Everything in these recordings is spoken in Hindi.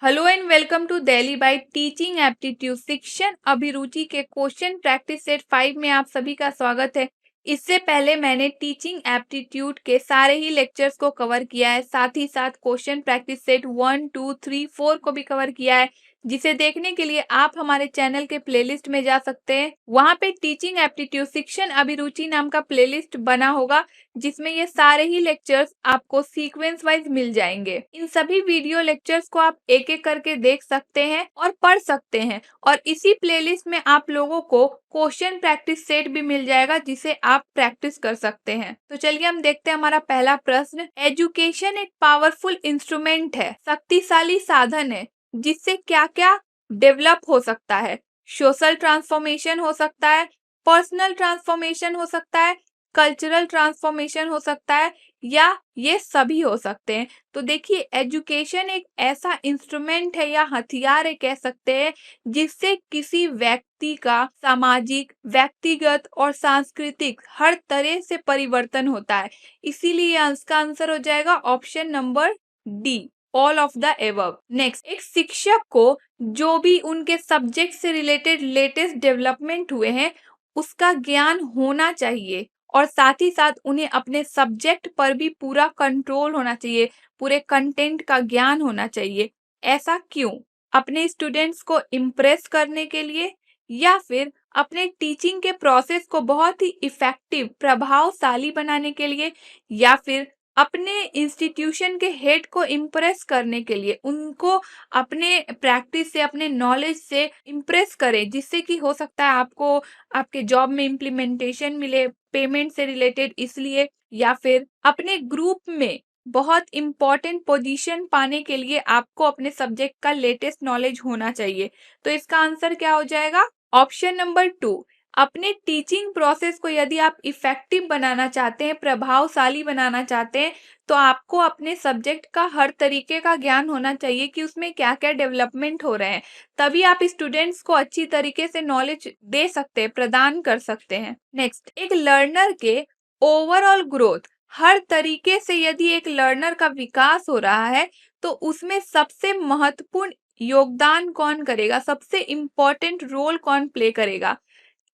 Hello and welcome to Delhi byte teaching aptitude शिक्षण अभिरुचि के क्वेश्चन प्रैक्टिस सेट 5 में आप सभी का स्वागत है। इससे पहले मैंने टीचिंग एप्टीट्यूड के सारे ही लेक्चर्स को कवर किया है, साथ ही साथ क्वेश्चन प्रैक्टिस सेट 1, 2, 3, 4 को भी कवर किया है, जिसे देखने के लिए आप हमारे चैनल के प्लेलिस्ट में जा सकते हैं। वहां पे टीचिंग एप्टीट्यूड शिक्षण अभिरुचि नाम का प्लेलिस्ट बना होगा, जिसमें ये सारे ही लेक्चर्स आपको सीक्वेंस वाइज मिल जाएंगे। इन सभी वीडियो लेक्चर्स को आप एक एक करके देख सकते हैं और पढ़ सकते हैं, और इसी प्लेलिस्ट में आप लोगों को क्वेश्चन प्रैक्टिस सेट भी मिल जाएगा, जिसे आप प्रैक्टिस कर सकते हैं। तो चलिए हम देखते हैं हमारा पहला प्रश्न। एजुकेशन एक पावरफुल इंस्ट्रूमेंट है, शक्तिशाली साधन है, जिससे क्या क्या डेवलप हो सकता है। सोशल ट्रांसफॉर्मेशन हो सकता है, पर्सनल ट्रांसफॉर्मेशन हो सकता है, कल्चरल ट्रांसफॉर्मेशन हो सकता है, या ये सभी हो सकते हैं। तो देखिए, एजुकेशन एक ऐसा इंस्ट्रूमेंट है या हथियार है कह सकते हैं, जिससे किसी व्यक्ति का सामाजिक, व्यक्तिगत और सांस्कृतिक हर तरह से परिवर्तन होता है। इसीलिए इसका आंसर हो जाएगा option number D, all of the above. Next, एक शिक्षक को जो भी उनके सब्जेक्ट से रिलेटेड लेटेस्ट डेवलपमेंट हुए हैं उसका ज्ञान होना चाहिए, और साथ ही साथ उन्हें अपने सब्जेक्ट पर भी पूरा कंट्रोल होना चाहिए, पूरे कंटेंट का ज्ञान होना चाहिए। ऐसा क्यों? अपने स्टूडेंट्स को इम्प्रेस करने के लिए, या फिर अपने टीचिंग के प्रोसेस को बहुत ही इफेक्टिव, प्रभावशाली बनाने के लिए, या फिर अपने इंस्टीट्यूशन के हेड को इम्प्रेस करने के लिए, उनको अपने प्रैक्टिस से, अपने नॉलेज से इम्प्रेस करें, जिससे कि हो सकता है आपको आपके जॉब में इम्प्लीमेंटेशन मिले, पेमेंट से रिलेटेड इसलिए, या फिर अपने ग्रुप में बहुत इंपॉर्टेंट पोजीशन पाने के लिए आपको अपने सब्जेक्ट का लेटेस्ट नॉलेज होना चाहिए। तो इसका आंसर क्या हो जाएगा? Option number 2। अपने टीचिंग प्रोसेस को यदि आप इफेक्टिव बनाना चाहते हैं, प्रभावशाली बनाना चाहते हैं, तो आपको अपने सब्जेक्ट का हर तरीके का ज्ञान होना चाहिए कि उसमें क्या क्या डेवलपमेंट हो रहे हैं। तभी आप स्टूडेंट्स को अच्छी तरीके से नॉलेज दे सकते हैं, प्रदान कर सकते हैं। नेक्स्ट, एक लर्नर के ओवरऑल ग्रोथ, हर तरीके से यदि एक लर्नर का विकास हो रहा है, तो उसमें सबसे महत्वपूर्ण योगदान कौन करेगा, सबसे इम्पोर्टेंट रोल कौन प्ले करेगा?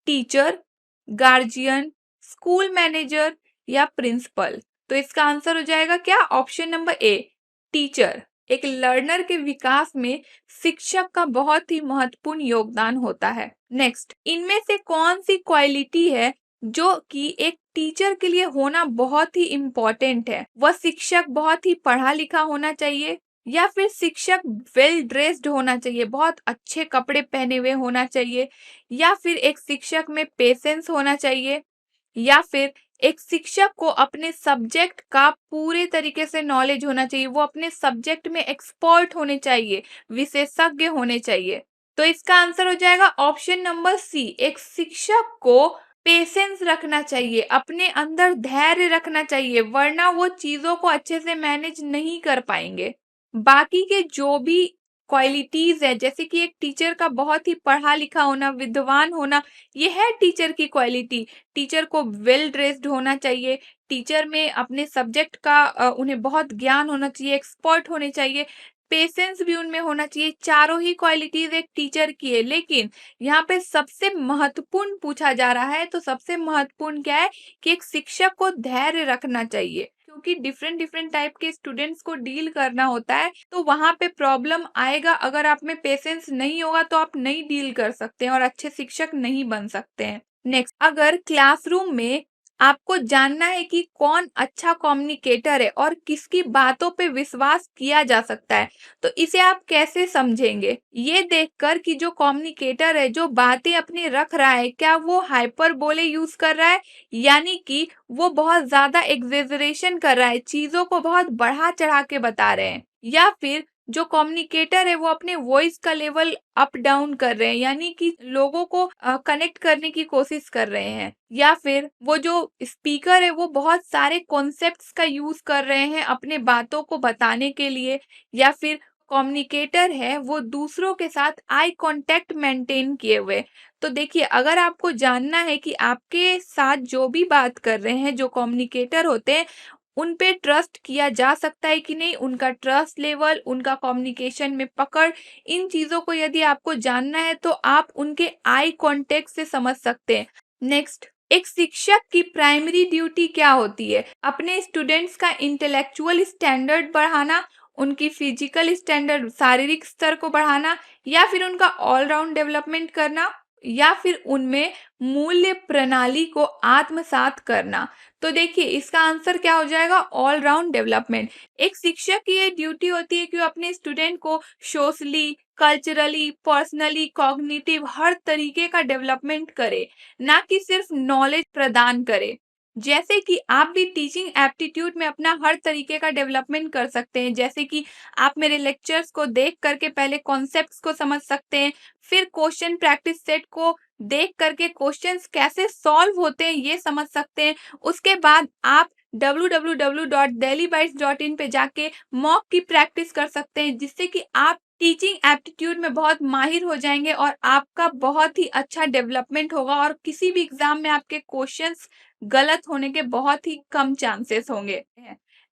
टीचर, गार्जियन, स्कूल मैनेजर या प्रिंसिपल? तो इसका आंसर हो जाएगा क्या? Option number A, teacher. एक लर्नर के विकास में शिक्षक का बहुत ही महत्वपूर्ण योगदान होता है। नेक्स्ट, इनमें से कौन सी क्वालिटी है जो कि एक टीचर के लिए होना बहुत ही इम्पोर्टेंट है? वह शिक्षक बहुत ही पढ़ा लिखा होना चाहिए, या फिर शिक्षक वेल ड्रेस्ड होना चाहिए, बहुत अच्छे कपड़े पहने हुए होना चाहिए, या फिर एक शिक्षक में पेशेंस होना चाहिए, या फिर एक शिक्षक को अपने सब्जेक्ट का पूरे तरीके से नॉलेज होना चाहिए, वो अपने सब्जेक्ट में एक्सपर्ट होने चाहिए, विशेषज्ञ होने चाहिए। तो इसका आंसर हो जाएगा ऑप्शन नंबर सी, एक शिक्षक को पेशेंस रखना चाहिए, अपने अंदर धैर्य रखना चाहिए, वरना वो चीजों को अच्छे से मैनेज नहीं कर पाएंगे। बाकी के जो भी क्वालिटीज है, जैसे कि एक टीचर का बहुत ही पढ़ा लिखा होना, विद्वान होना, ये है टीचर की क्वालिटी। टीचर को वेल ड्रेस्ड होना चाहिए, टीचर में अपने सब्जेक्ट का उन्हें बहुत ज्ञान होना चाहिए, एक्सपर्ट होने चाहिए, पेशेंस भी उनमें होना चाहिए। चारों ही क्वालिटीज एक टीचर की है, लेकिन यहाँ पे सबसे महत्वपूर्ण पूछा जा रहा है, तो सबसे महत्वपूर्ण क्या है कि एक शिक्षक को धैर्य रखना चाहिए, क्योंकि डिफरेंट डिफरेंट टाइप के स्टूडेंट्स को डील करना होता है, तो वहां पे प्रॉब्लम आएगा। अगर आप में पेशेंस नहीं होगा तो आप नहीं डील कर सकते हैं और अच्छे शिक्षक नहीं बन सकते हैं। नेक्स्ट, अगर क्लासरूम में आपको जानना है कि कौन अच्छा कम्युनिकेटर है और किसकी बातों पे विश्वास किया जा सकता है, तो इसे आप कैसे समझेंगे? ये देखकर कि जो कम्युनिकेटर है, जो बातें अपनी रख रहा है, क्या वो हाइपरबोले यूज कर रहा है, यानी कि वो बहुत ज्यादा एग्जेजरेशन कर रहा है, चीजों को बहुत बढ़ा चढ़ा के बता रहे हैं, या फिर जो कम्युनिकेटर है वो अपने वॉइस का लेवल अप डाउन कर रहे हैं, यानी कि लोगों को कनेक्ट करने की कोशिश कर रहे हैं, या फिर वो जो स्पीकर है वो बहुत सारे कॉन्सेप्ट्स का यूज कर रहे हैं अपने बातों को बताने के लिए, या फिर कम्युनिकेटर है वो दूसरों के साथ आई कांटेक्ट मेंटेन किए हुए। तो देखिए, अगर आपको जानना है कि आपके साथ जो भी बात कर रहे हैं, जो कम्युनिकेटर होते हैं, उन पे ट्रस्ट किया जा सकता है कि नहीं, उनका ट्रस्ट लेवल, उनका कम्युनिकेशन में पकड़, इन चीज़ों को यदि आपको जानना है तो आप उनके आई कॉन्टेक्ट से समझ सकते हैं। नेक्स्ट, एक शिक्षक की प्राइमरी ड्यूटी क्या होती है? अपने स्टूडेंट्स का इंटेलेक्चुअल स्टैंडर्ड बढ़ाना, उनकी फिजिकल स्टैंडर्ड शारीरिक स्तर को बढ़ाना, या फिर उनका ऑलराउंड डेवलपमेंट करना, या फिर उनमें मूल्य प्रणाली को आत्मसात करना। तो देखिए इसका आंसर क्या हो जाएगा? All round development. एक शिक्षक की ये ड्यूटी होती है कि वो अपने स्टूडेंट को सोशली, कल्चरली, पर्सनली, कॉग्निटिव हर तरीके का डेवलपमेंट करे, ना कि सिर्फ नॉलेज प्रदान करे। जैसे कि आप भी टीचिंग एप्टीट्यूड में अपना हर तरीके का डेवलपमेंट कर सकते हैं, जैसे कि आप मेरे लेक्चर्स को देख करके पहले कॉन्सेप्ट्स को समझ सकते हैं, फिर क्वेश्चन प्रैक्टिस सेट को देख करके क्वेश्चंस कैसे सॉल्व होते हैं ये समझ सकते हैं। उसके बाद आप www.delhibytes.in पे जाके मॉक की प्रैक्टिस कर सकते हैं, जिससे कि आप टीचिंग एप्टीट्यूड में बहुत माहिर हो जाएंगे और आपका बहुत ही अच्छा डेवलपमेंट होगा और किसी भी एग्जाम में आपके क्वेश्चंस गलत होने के बहुत ही कम चांसेस होंगे।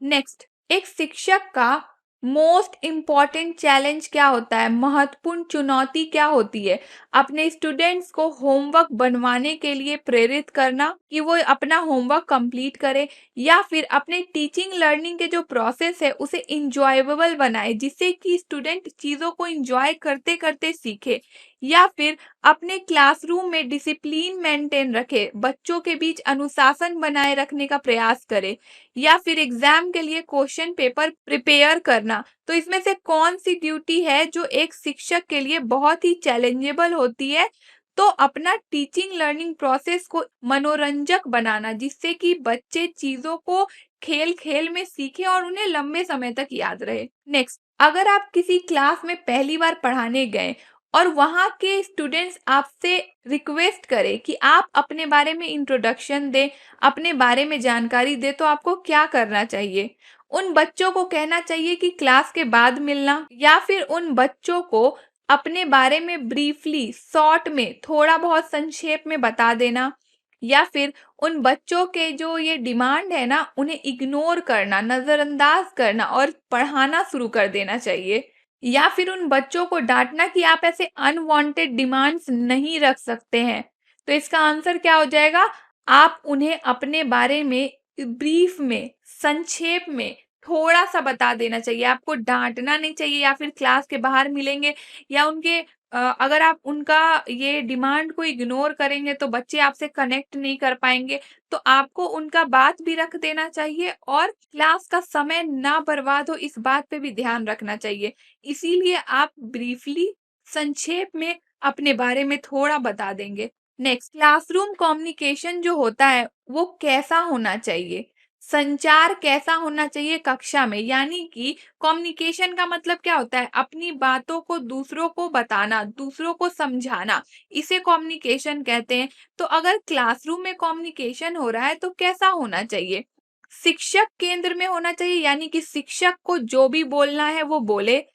नेक्स्ट, एक शिक्षक का मोस्ट इम्पॉर्टेंट चैलेंज क्या होता है? महत्वपूर्ण चुनौती क्या होती है? अपने स्टूडेंट्स को होमवर्क बनवाने के लिए प्रेरित करना कि वो अपना होमवर्क कंप्लीट करे, या फिर अपने टीचिंग लर्निंग के जो प्रोसेस है उसे इंजॉयबल बनाए, जिससे कि स्टूडेंट चीज़ों को इंजॉय करते करते सीखे, या फिर अपने क्लासरूम में डिसिप्लिन मेंटेन रखे, बच्चों के बीच अनुशासन बनाए रखने का प्रयास करे, या फिर एग्जाम के लिए क्वेश्चन पेपर प्रिपेयर करना। तो इसमें से कौन सी ड्यूटी है जो एक शिक्षक के लिए बहुत ही चैलेंजेबल होती है? तो अपना टीचिंग लर्निंग प्रोसेस को मनोरंजक बनाना, जिससे कि बच्चे चीजों को खेल खेल में सीखें और उन्हें लंबे समय तक याद रहे। नेक्स्ट, अगर आप किसी क्लास में पहली बार पढ़ाने गए और वहाँ के स्टूडेंट्स आपसे रिक्वेस्ट करें कि आप अपने बारे में इंट्रोडक्शन दें, अपने बारे में जानकारी दें, तो आपको क्या करना चाहिए? उन बच्चों को कहना चाहिए कि क्लास के बाद मिलना, या फिर उन बच्चों को अपने बारे में ब्रीफली, शॉर्ट में, थोड़ा बहुत संक्षेप में बता देना, या फिर उन बच्चों के जो ये डिमांड है ना उन्हें इग्नोर करना, नजरअंदाज करना और पढ़ाना शुरू कर देना चाहिए, या फिर उन बच्चों को डांटना कि आप ऐसे अनवांटेड डिमांड्स नहीं रख सकते हैं। तो इसका आंसर क्या हो जाएगा? आप उन्हें अपने बारे में ब्रीफ में, संक्षेप में थोड़ा सा बता देना चाहिए। आपको डांटना नहीं चाहिए, या फिर क्लास के बाहर मिलेंगे या उनके अगर आप उनका ये डिमांड को इग्नोर करेंगे तो बच्चे आपसे कनेक्ट नहीं कर पाएंगे। तो आपको उनका बात भी रख देना चाहिए और क्लास का समय ना बर्बाद हो इस बात पे भी ध्यान रखना चाहिए। इसीलिए आप ब्रीफली, संक्षेप में अपने बारे में थोड़ा बता देंगे। नेक्स्ट, क्लासरूम कम्युनिकेशन जो होता है वो कैसा होना चाहिए? संचार कैसा होना चाहिए कक्षा में? यानी कि कम्युनिकेशन का मतलब क्या होता है? अपनी बातों को दूसरों को बताना, दूसरों को समझाना, इसे कम्युनिकेशन कहते हैं। तो अगर क्लासरूम में कम्युनिकेशन हो रहा है तो कैसा होना चाहिए? शिक्षक केंद्र में होना चाहिए, यानी कि शिक्षक को जो भी बोलना है वो बोले,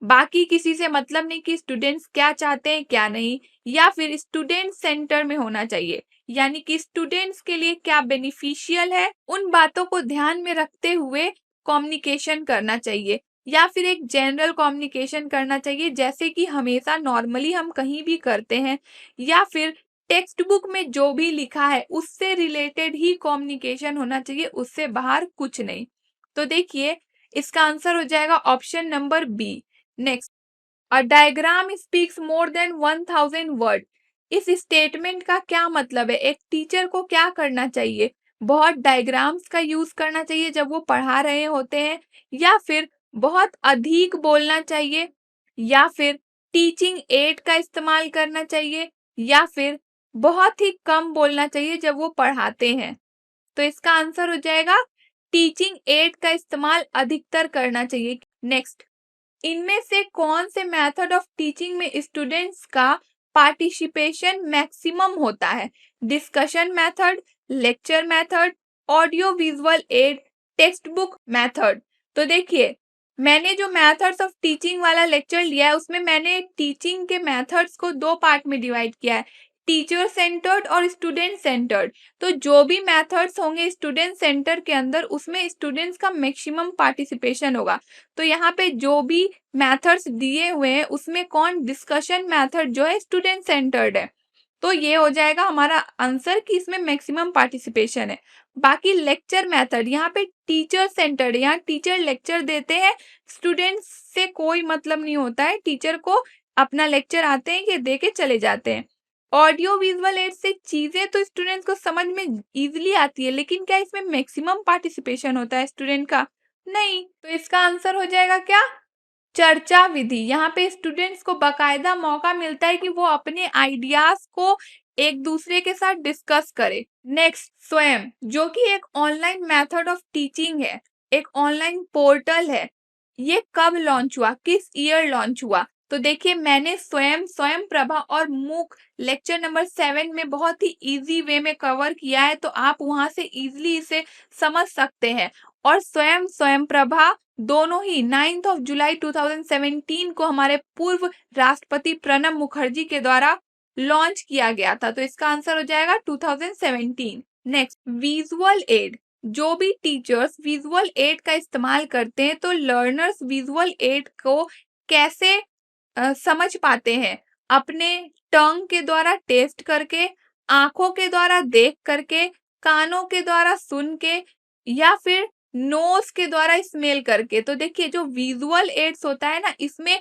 बाकी किसी से मतलब नहीं कि स्टूडेंट्स क्या चाहते हैं क्या नहीं, या फिर स्टूडेंट सेंटर में होना चाहिए, यानी कि स्टूडेंट्स के लिए क्या बेनिफिशियल है उन बातों को ध्यान में रखते हुए कम्युनिकेशन करना चाहिए, या फिर एक जनरल कम्युनिकेशन करना चाहिए जैसे कि हमेशा नॉर्मली हम कहीं भी करते हैं, या फिर टेक्स्ट बुक में जो भी लिखा है उससे रिलेटेड ही कम्युनिकेशन होना चाहिए, उससे बाहर कुछ नहीं। तो देखिए इसका आंसर हो जाएगा option number B. Next, a diagram speaks more than 1000 word. इस स्टेटमेंट का क्या मतलब है? एक टीचर को क्या करना चाहिए? बहुत डायग्राम्स का यूज करना चाहिए जब वो पढ़ा रहे होते हैं, या फिर बहुत अधिक बोलना चाहिए, या फिर टीचिंग एड का इस्तेमाल करना चाहिए, या फिर बहुत ही कम बोलना चाहिए जब वो पढ़ाते हैं? तो इसका आंसर हो जाएगा टीचिंग एड का इस्तेमाल अधिकतर करना चाहिए। नेक्स्ट, इनमें से कौन से मेथड ऑफ टीचिंग में स्टूडेंट्स का पार्टिसिपेशन मैक्सिमम होता है? Discussion method, lecture method, audio visual add, text book method. तो देखिए मैंने जो मेथड्स ऑफ टीचिंग वाला लेक्चर लिया है उसमें मैंने टीचिंग के मेथड्स को दो पार्ट में डिवाइड किया है। टीचर सेंटर्ड और स्टूडेंट सेंटर्ड। तो जो भी मेथड्स होंगे स्टूडेंट सेंटर के अंदर उसमें स्टूडेंट्स का मैक्सिमम पार्टिसिपेशन होगा। तो यहाँ पे जो भी मेथड्स दिए हुए हैं उसमें कौन डिस्कशन मेथड जो है स्टूडेंट सेंटर्ड है। तो ये हो जाएगा हमारा आंसर कि इसमें मैक्सिमम पार्टिसिपेशन है। बाकी लेक्चर मेथड यहाँ पे टीचर सेंटर्ड, यहाँ टीचर लेक्चर देते हैं, स्टूडेंट्स से कोई मतलब नहीं होता है, टीचर को अपना लेक्चर आते हैं ये दे के चले जाते हैं। ऑडियो विजुअल एड से चीजें तो स्टूडेंट्स को समझ में इजीली आती है, लेकिन क्या इसमें मैक्सिमम पार्टिसिपेशन होता है स्टूडेंट का? नहीं। तो इसका आंसर हो जाएगा क्या? चर्चा विधि। यहाँ पे स्टूडेंट्स को बाकायदा मौका मिलता है कि वो अपने आइडियाज को एक दूसरे के साथ डिस्कस करे। नेक्स्ट, स्वयं, जो कि एक ऑनलाइन मेथड ऑफ टीचिंग है, एक ऑनलाइन पोर्टल है। ये कब लॉन्च हुआ, किस ईयर लॉन्च हुआ? तो देखिए मैंने स्वयं, स्वयं प्रभा और मूक लेक्चर नंबर 7 में बहुत ही इजी वे में कवर किया है, तो आप वहां से इजीली इसे समझ सकते हैं। और स्वयं, स्वयं प्रभा दोनों ही 9 जुलाई 2017 को हमारे पूर्व राष्ट्रपति प्रणब मुखर्जी के द्वारा लॉन्च किया गया था। तो इसका आंसर हो जाएगा 2017। Next, visual add. जो भी टीचर्स विजुअल एड का इस्तेमाल करते हैं तो लर्नर्स विजुअल एड को कैसे समझ पाते हैं? अपने टंग के द्वारा टेस्ट करके, आंखों के द्वारा देख करके, कानों के द्वारा सुन के, या फिर नोज के द्वारा स्मेल करके। तो देखिए जो विजुअल एड्स होता है ना, इसमें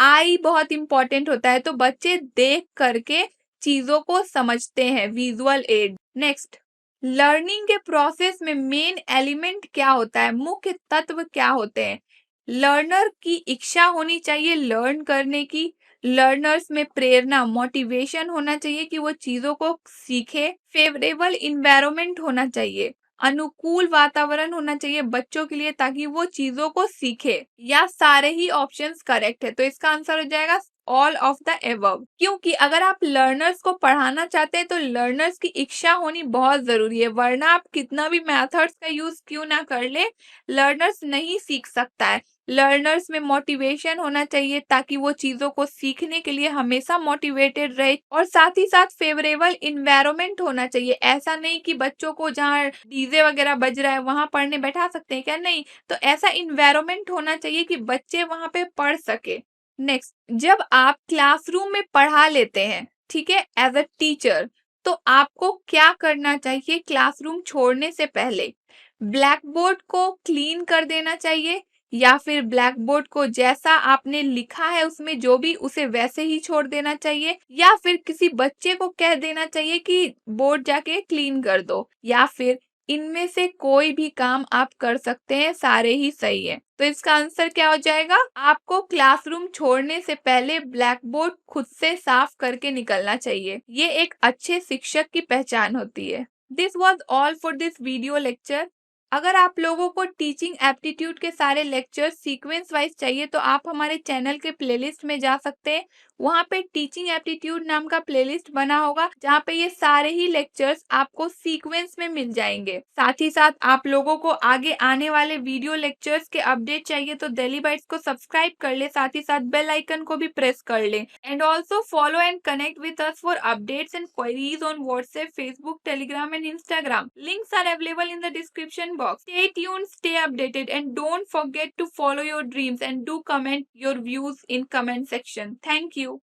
आई बहुत इंपॉर्टेंट होता है, तो बच्चे देख करके चीजों को समझते हैं, विजुअल एड। नेक्स्ट, लर्निंग के प्रोसेस में मेन एलिमेंट क्या होता है, मुख्य तत्व क्या होते हैं? लर्नर की इच्छा होनी चाहिए लर्न करने की, लर्नर्स में प्रेरणा, मोटिवेशन होना चाहिए कि वो चीजों को सीखे, फेवरेबल इन्वायरमेंट होना चाहिए, अनुकूल वातावरण होना चाहिए बच्चों के लिए ताकि वो चीजों को सीखे, या सारे ही ऑप्शंस करेक्ट है? तो इसका आंसर हो जाएगा ऑल ऑफ द एबव। क्योंकि अगर आप लर्नर्स को पढ़ाना चाहते हैं तो लर्नर्स की इच्छा होनी बहुत जरूरी है, वरना आप कितना भी मेथड्स का यूज क्यों ना कर ले, लर्नर्स नहीं सीख सकता है। लर्नर्स में मोटिवेशन होना चाहिए ताकि वो चीजों को सीखने के लिए हमेशा मोटिवेटेड रहे, और साथ ही साथ फेवरेबल इन्वायरमेंट होना चाहिए। ऐसा नहीं कि बच्चों को जहाँ डीजे वगैरह बज रहा है वहां पढ़ने बैठा सकते हैं क्या? नहीं। तो ऐसा इन्वायरमेंट होना चाहिए कि बच्चे वहां पे पढ़ सके। नेक्स्ट, जब आप क्लासरूम में पढ़ा लेते हैं, ठीक है, एज अ टीचर, तो आपको क्या करना चाहिए क्लासरूम छोड़ने से पहले? ब्लैक बोर्ड को क्लीन कर देना चाहिए, या फिर ब्लैक बोर्ड को जैसा आपने लिखा है उसमें जो भी उसे वैसे ही छोड़ देना चाहिए, या फिर किसी बच्चे को कह देना चाहिए कि बोर्ड जाके क्लीन कर दो, या फिर इनमें से कोई भी काम आप कर सकते हैं, सारे ही सही है। तो इसका आंसर क्या हो जाएगा? आपको क्लासरूम छोड़ने से पहले ब्लैक बोर्ड खुद से साफ करके निकलना चाहिए। ये एक अच्छे शिक्षक की पहचान होती है। This was all for this video lecture. अगर आप लोगों को टीचिंग एप्टीट्यूड के सारे लेक्चर्स सीक्वेंस वाइज चाहिए तो आप हमारे चैनल के प्लेलिस्ट में जा सकते हैं। वहाँ पे टीचिंग एप्टीट्यूड नाम का प्लेलिस्ट बना होगा जहाँ पे ये सारे ही लेक्चर्स आपको सीक्वेंस में मिल जाएंगे। साथ ही साथ आप लोगों को आगे आने वाले वीडियो लेक्चर्स के अपडेट चाहिए तो डेली बाइट्स को सब्सक्राइब कर ले, साथ ही साथ बेल आइकन को भी प्रेस कर ले। And also follow and connect with us for updates and queries on WhatsApp, Facebook, Telegram and Instagram. Links are available in the description box. Stay tuned, stay updated, and don't forget to follow your dreams and do comment your views in comment section. Thank you.